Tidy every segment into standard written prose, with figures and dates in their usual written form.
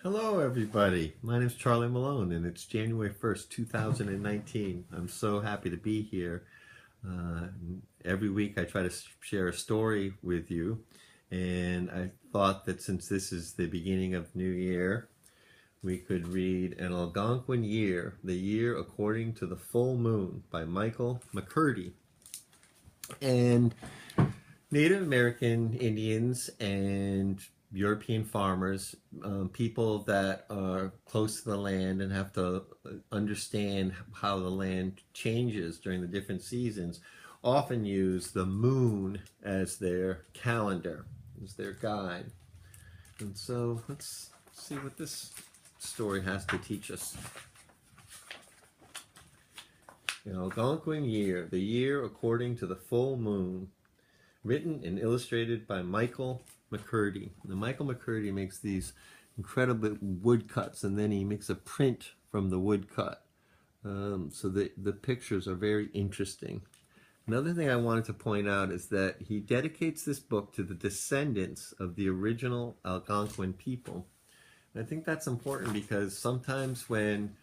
Hello everybody, my name is Charlie Malone and it's January 1st, 2019. I'm so happy to be here. Every week I try to share a story with you, and I thought that since this is the beginning of New Year, we could read An Algonquin Year, the Year According to the Full Moon by McCurdy. And Native American Indians and European farmers, people that are close to the land and have to understand how the land changes during the different seasons, often use the moon as their calendar, as their guide. And so let's see what this story has to teach us. The Algonquin Year, the Year According to the Full Moon, written and illustrated by McCurdy. Now, McCurdy makes these incredible woodcuts, and then he makes a print from the woodcut. So the pictures are very interesting. Another thing I wanted to point out is that he dedicates this book to the descendants of the original Algonquin people. And I think that's important because sometimes when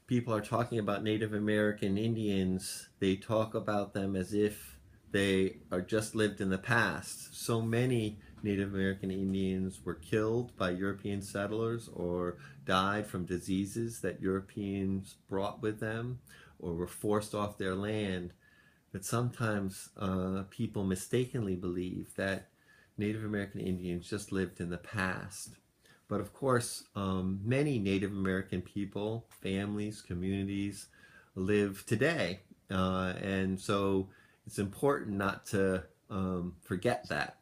people are talking about Native American Indians, they talk about them as if they are just lived in the past. So many Native American Indians were killed by European settlers or died from diseases that Europeans brought with them or were forced off their land, that sometimes people mistakenly believe that Native American Indians just lived in the past. But of course, many Native American people, families, communities live today. And so it's important not to forget that.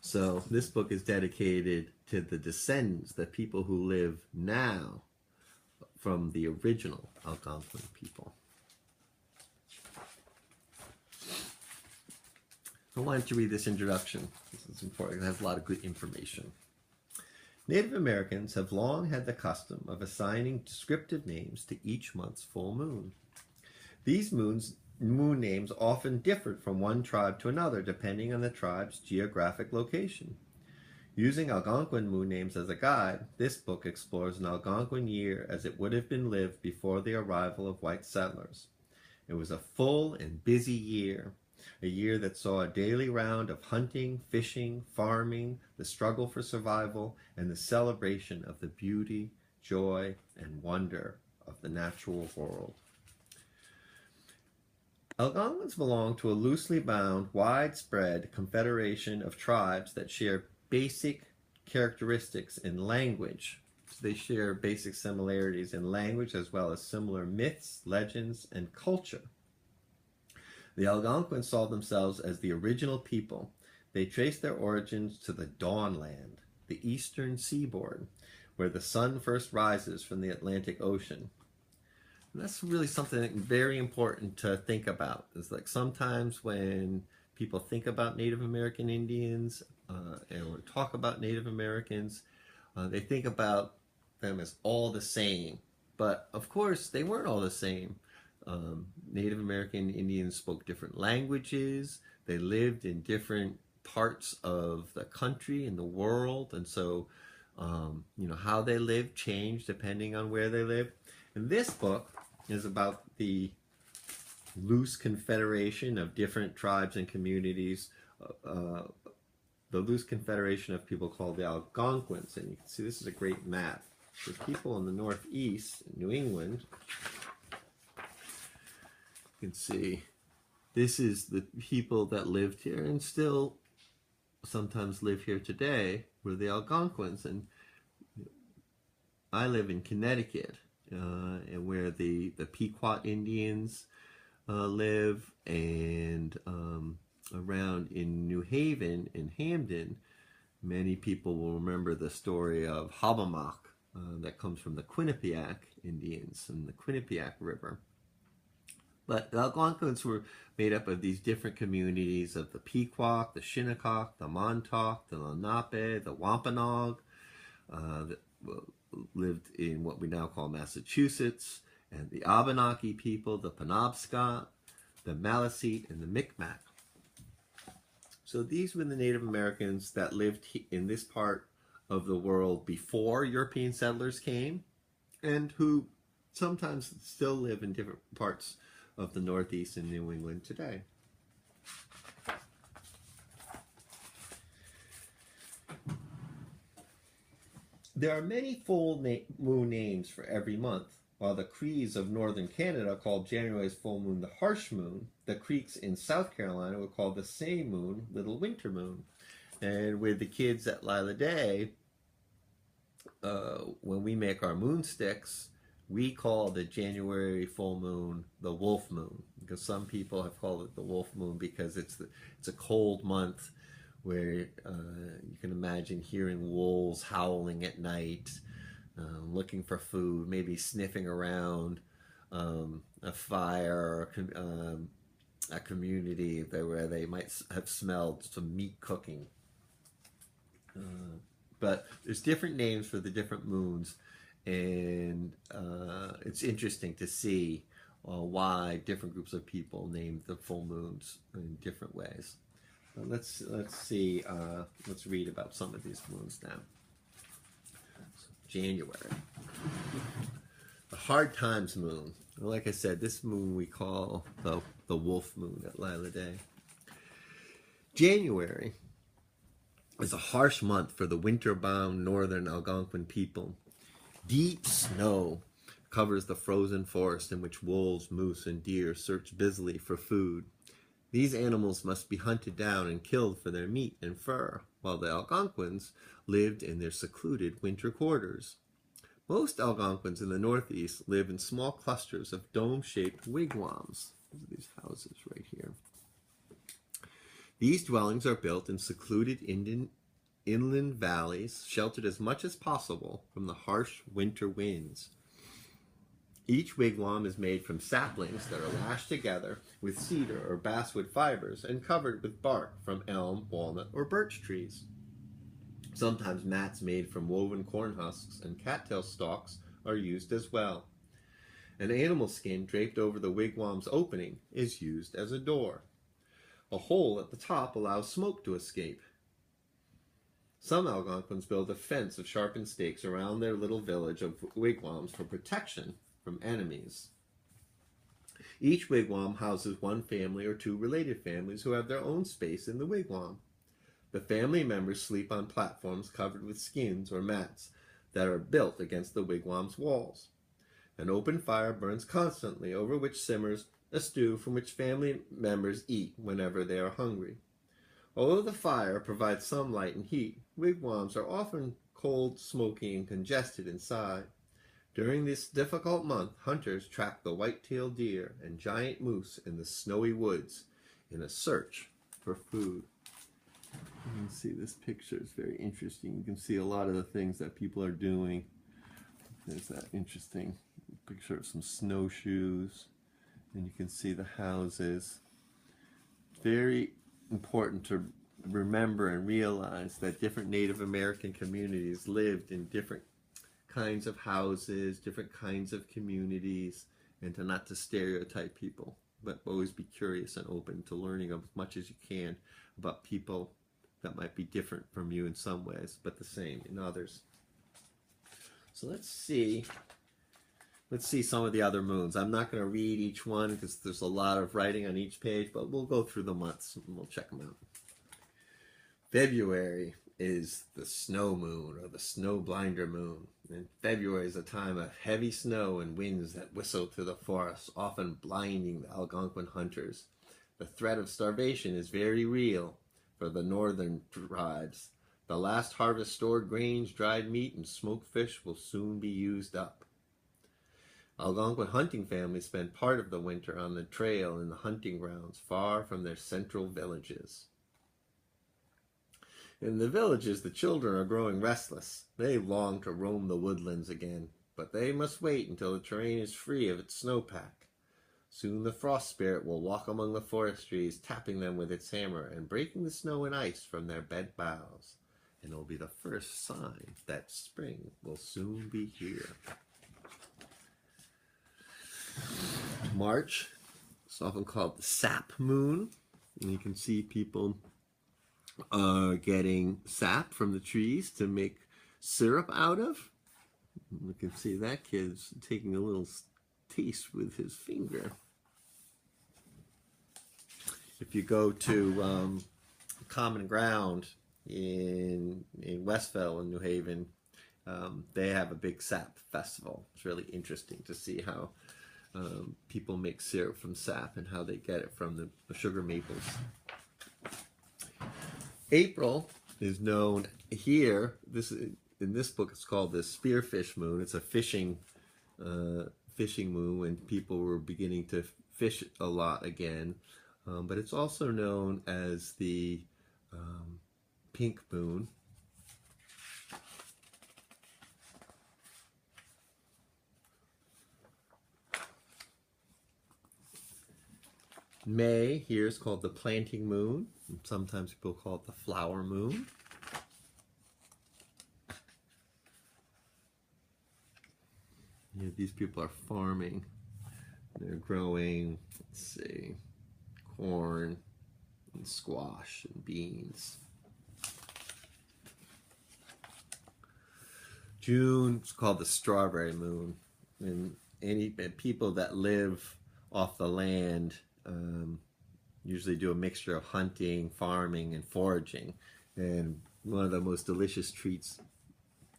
So this book is dedicated to the descendants, the people who live now from the original Algonquin people. I wanted to read this introduction. This is important. It has a lot of good information. Native Americans have long had the custom of assigning descriptive names to each month's full moon. These moon names often differed from one tribe to another depending on the tribe's geographic location. Using Algonquin moon names as a guide, this book explores an Algonquin year as it would have been lived before the arrival of white settlers. It was a full and busy year, a year that saw a daily round of hunting, fishing, farming, the struggle for survival, and the celebration of the beauty, joy, and wonder of the natural world. Algonquins belong to a loosely bound, widespread confederation of tribes that share basic characteristics in language. So they share basic similarities in language as well as similar myths, legends, and culture. The Algonquins saw themselves as the original people. They traced their origins to the Dawnland, the eastern seaboard, where the sun first rises from the Atlantic Ocean. And that's really something very important to think about. It's like sometimes when people think about Native American Indians or talk about Native Americans, they think about them as all the same. But of course, they weren't all the same. Native American Indians spoke different languages. They lived in different parts of the country and the world. And so, how they lived changed depending on where they lived. And this book is about the loose confederation of different tribes and communities, the loose confederation of people called the Algonquins. And you can see this is a great map. There's people in the Northeast, New England. You can see this is the people that lived here and still sometimes live here today were the Algonquins. And I live in Connecticut, and where the Pequot Indians live, and around in New Haven, in Hamden, many people will remember the story of Hobbamock that comes from the Quinnipiac Indians and the Quinnipiac River. But the Algonquins were made up of these different communities of the Pequot, the Shinnecock, the Montauk, the Lenape, the Wampanoag, that lived in what we now call Massachusetts, and the Abenaki people, the Penobscot, the Maliseet, and the Micmac. So these were the Native Americans that lived in this part of the world before European settlers came, and who sometimes still live in different parts of the Northeast and New England today. There are many full moon names for every month. While the Crees of northern Canada called January's full moon the harsh moon, the Creeks in South Carolina would call the same moon Little Winter Moon. And with the kids at Lila Day, when we make our moon sticks, we call the January full moon the wolf moon, because some people have called it the wolf moon because it's a cold month where you can imagine hearing wolves howling at night, looking for food, maybe sniffing around a fire, a community where they might have smelled some meat cooking. But there's different names for the different moons, and it's interesting to see why different groups of people named the full moons in different ways. But let's see. Let's read about some of these moons now. So, January, the Hard Times moon. Like I said, this moon we call the wolf moon at Lila Day. January is a harsh month for the winter-bound northern Algonquin people. Deep snow covers the frozen forest in which wolves, moose, and deer search busily for food. These animals must be hunted down and killed for their meat and fur, while the Algonquins lived in their secluded winter quarters. Most Algonquins in the Northeast live in small clusters of dome-shaped wigwams. These houses right here. These dwellings are built in secluded inland valleys, sheltered as much as possible from the harsh winter winds. Each wigwam is made from saplings that are lashed together with cedar or basswood fibers and covered with bark from elm, walnut, or birch trees. Sometimes mats made from woven corn husks and cattail stalks are used as well. An animal skin draped over the wigwam's opening is used as a door. A hole at the top allows smoke to escape. Some Algonquins build a fence of sharpened stakes around their little village of wigwams for protection from enemies. Each wigwam houses one family or two related families who have their own space in the wigwam. The family members sleep on platforms covered with skins or mats that are built against the wigwam's walls. An open fire burns constantly, over which simmers a stew from which family members eat whenever they are hungry. Although the fire provides some light and heat, wigwams are often cold, smoky, and congested inside. During this difficult month, hunters track the white-tailed deer and giant moose in the snowy woods in a search for food. You can see this picture is very interesting. You can see a lot of the things that people are doing. There's that interesting picture of some snowshoes, and you can see the houses. Very important to remember and realize that different Native American communities lived in different kinds of houses, different kinds of communities, and to not to stereotype people, but always be curious and open to learning as much as you can about people that might be different from you in some ways, but the same in others. So let's see some of the other moons. I'm not going to read each one because there's a lot of writing on each page, but we'll go through the months and we'll check them out. February is the snow moon, or the snow blinder moon. And February is a time of heavy snow and winds that whistle through the forest, often blinding the Algonquin hunters. The threat of starvation is very real for the northern tribes. The last harvest stored grains, dried meat, and smoked fish will soon be used up. Algonquin hunting families spend part of the winter on the trail in the hunting grounds far from their central villages. In the villages, the children are growing restless. They long to roam the woodlands again, but they must wait until the terrain is free of its snowpack. Soon the frost spirit will walk among the forest trees, tapping them with its hammer and breaking the snow and ice from their bent boughs. And it will be the first sign that spring will soon be here. March is often called the Sap Moon, and you can see people getting sap from the trees to make syrup out of. You can see that kid's taking a little taste with his finger. If you go to Common Ground in Westville in New Haven, they have a big sap festival. It's really interesting to see how people make syrup from sap and how they get it from the sugar maples. April is known here. In this book, it's called the Spearfish Moon. It's a fishing moon when people were beginning to fish a lot again. But it's also known as the Pink Moon. May here is called the Planting Moon. Sometimes people call it the Flower Moon. Yeah, these people are farming. They're growing, let's see, corn and squash and beans. June is called the Strawberry Moon. And people that live off the land usually do a mixture of hunting, farming, and foraging. And one of the most delicious treats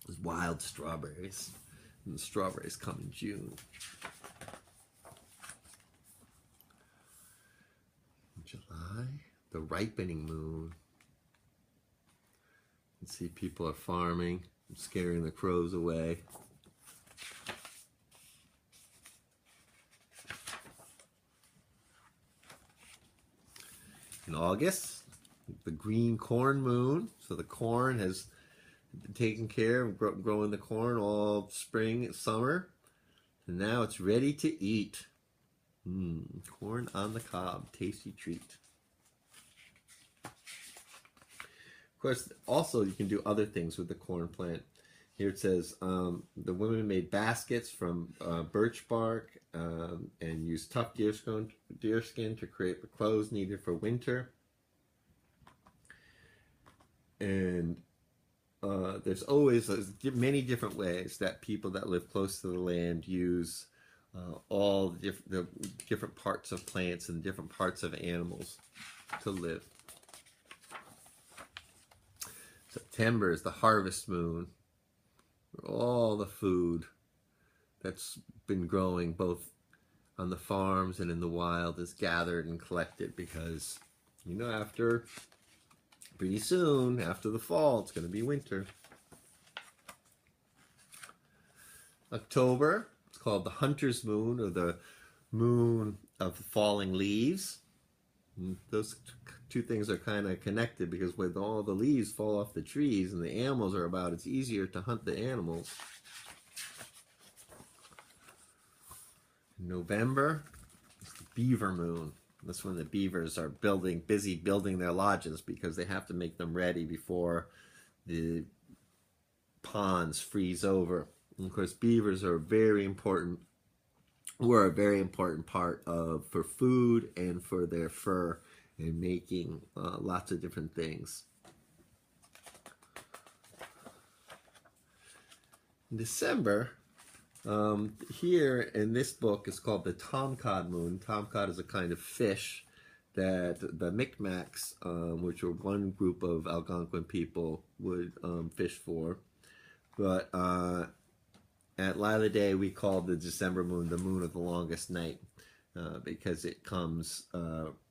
is wild strawberries. And the strawberries come in June. In July, the ripening moon. You can see people are farming, scaring the crows away. In August, the green corn moon. So the corn has been taken care of, growing the corn all spring and summer. And now it's ready to eat. Corn on the cob, tasty treat. Of course, also you can do other things with the corn plant. Here it says the women made baskets from birch bark and used tough deerskin to create the clothes needed for winter. And there's always many different ways that people that live close to the land use all the different parts of plants and different parts of animals to live. September is the harvest moon. All the food that's been growing both on the farms and in the wild is gathered and collected because, you know, pretty soon, after the fall, it's going to be winter. October, it's called the hunter's moon, or the moon of falling leaves. And those two things are kind of connected because when all the leaves fall off the trees and the animals are about, it's easier to hunt the animals. In November, it's the beaver moon. That's when the beavers are busy building their lodges because they have to make them ready before the ponds freeze over. And of course, beavers are very important. Were a very important part for food and for their fur and making lots of different things. In December, here in this book is called the Tomcod Moon. Tomcod is a kind of fish that the Micmacs, which were one group of Algonquin people, would fish for. But at light of day, we call the December moon the moon of the longest night because it comes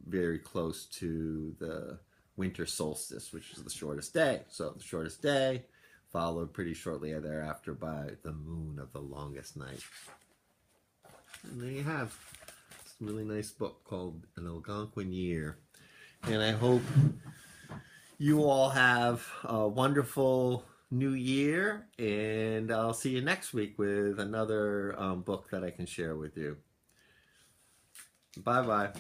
very close to the winter solstice, which is the shortest day. So the shortest day followed pretty shortly thereafter by the moon of the longest night. And there you have this really nice book called An Algonquin Year. And I hope you all have a wonderful New Year, and I'll see you next week with another book that I can share with you. Bye-bye.